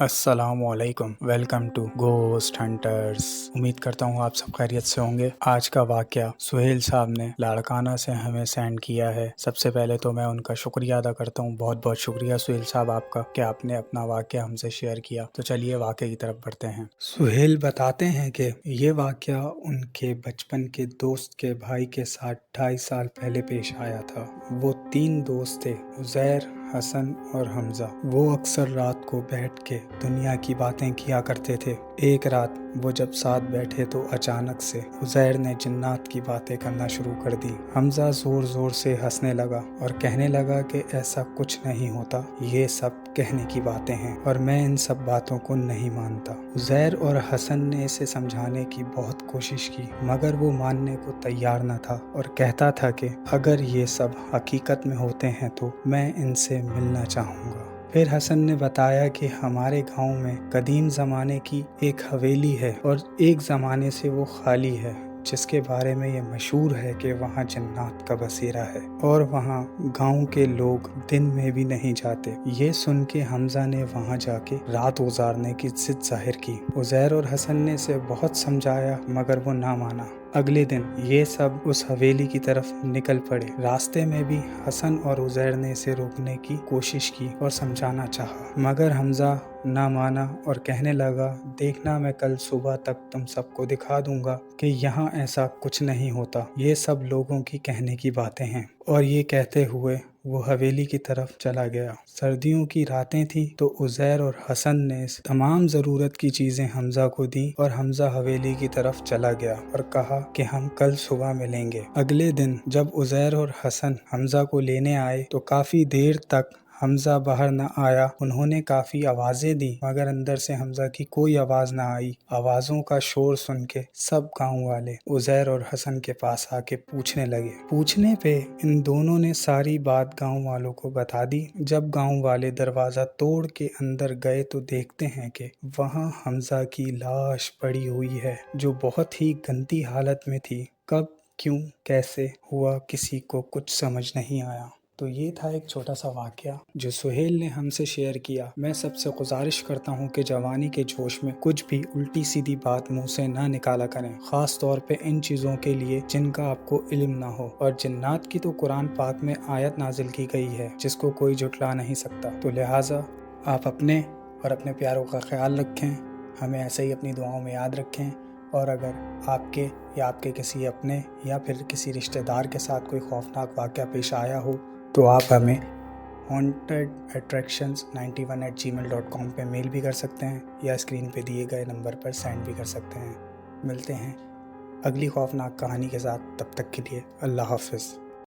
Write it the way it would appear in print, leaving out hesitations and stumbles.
अस्सलाम वालेकुम। Welcome to ghost hunters. उम्मीद करता हूँ आप सब खैरियत से होंगे। आज का वाक़या सुहेल साहब ने लाड़काना से हमें सेंड किया है। सबसे पहले तो मैं उनका शुक्रिया अदा करता हूँ। बहुत बहुत शुक्रिया सुहेल साहब आपका कि आपने अपना वाक़या हमसे शेयर किया। तो चलिए वाक़े की तरफ बढ़ते हैं। सुहेल बताते हैं कि ये वाक़या उनके बचपन के दोस्त के भाई के साथ 2.5 साल पहले पेश आया था। वो 3 दोस्त थे, उज़ैर, हसन और हमज़ा। वो अक्सर रात को बैठ के दुनिया की बातें किया करते थे। एक रात वो जब साथ बैठे तो अचानक से उज़ैर ने जिन्नात की बातें करना शुरू कर दी। हमज़ा ज़ोर ज़ोर से हंसने लगा और कहने लगा कि ऐसा कुछ नहीं होता, ये सब कहने की बातें हैं और मैं इन सब बातों को नहीं मानता। उज़ैर और हसन ने इसे समझाने की बहुत कोशिश की मगर वो मानने को तैयार न था और कहता था कि अगर ये सब हकीकत में होते हैं तो मैं इनसे मिलना चाहूँगा। फिर हसन ने बताया कि हमारे गांव में कदीम ज़माने की एक हवेली है और एक ज़माने से वो खाली है, जिसके बारे में ये मशहूर है कि वहाँ जन्नात का बसेरा है और वहाँ गांव के लोग दिन में भी नहीं जाते। ये सुन के हमज़ा ने वहाँ जाके रात गुजारने की जिद जाहिर की। उज़ैर और हसन ने इसे बहुत समझाया मगर वो ना माना। अगले दिन ये सब उस हवेली की तरफ निकल पड़े। रास्ते में भी हसन और उज़ैर ने इसे रोकने की कोशिश की और समझाना चाहा मगर हमज़ा ना माना और कहने लगा, देखना मैं कल सुबह तक तुम सबको दिखा दूंगा कि यहाँ ऐसा कुछ नहीं होता, ये सब लोगों की कहने की बातें हैं। और ये कहते हुए वो हवेली की तरफ चला गया। सर्दियों की रातें थी तो उज़ैर और हसन ने तमाम ज़रूरत की चीज़ें हमज़ा को दी और हमज़ा हवेली की तरफ चला गया और कहा कि हम कल सुबह मिलेंगे। अगले दिन जब उज़ैर और हसन हमज़ा को लेने आए तो काफ़ी देर तक हमज़ा बाहर न आया। उन्होंने काफ़ी आवाज़ें दी मगर अंदर से हमज़ा की कोई आवाज़ न आई। आवाज़ों का शोर सुन के सब गाँव वाले उज़ैर और हसन के पास आके पूछने लगे। पूछने पे इन दोनों ने सारी बात गाँव वालों को बता दी। जब गाँव वाले दरवाज़ा तोड़ के अंदर गए तो देखते हैं कि वहाँ हमज़ा की लाश पड़ी हुई है जो बहुत ही गंदी हालत में थी। कब, क्यों, कैसे हुआ किसी को कुछ समझ नहीं आया। तो ये था एक छोटा सा वाक़या जो सुहेल ने हमसे शेयर किया। मैं सबसे गुजारिश करता हूँ कि जवानी के जोश में कुछ भी उल्टी सीधी बात मुंह से ना निकाला करें, ख़ास तौर पे इन चीज़ों के लिए जिनका आपको इल्म ना हो। और जिन्नात की तो कुरान पाक में आयत नाजिल की गई है जिसको कोई झुटला नहीं सकता। तो लिहाजा आप अपने और अपने प्यारों का ख्याल रखें, हमें ऐसे ही अपनी दुआओं में याद रखें। और अगर आपके या आपके किसी अपने या फिर किसी रिश्तेदार के साथ कोई खौफनाक वाक़या पेश आया हो तो आप हमें hauntedattractions91@gmail.com पे मेल भी कर सकते हैं या स्क्रीन पे दिए गए नंबर पर सेंड भी कर सकते हैं। मिलते हैं अगली खौफनाक कहानी के साथ, तब तक के लिए अल्लाह हाफ़िज़।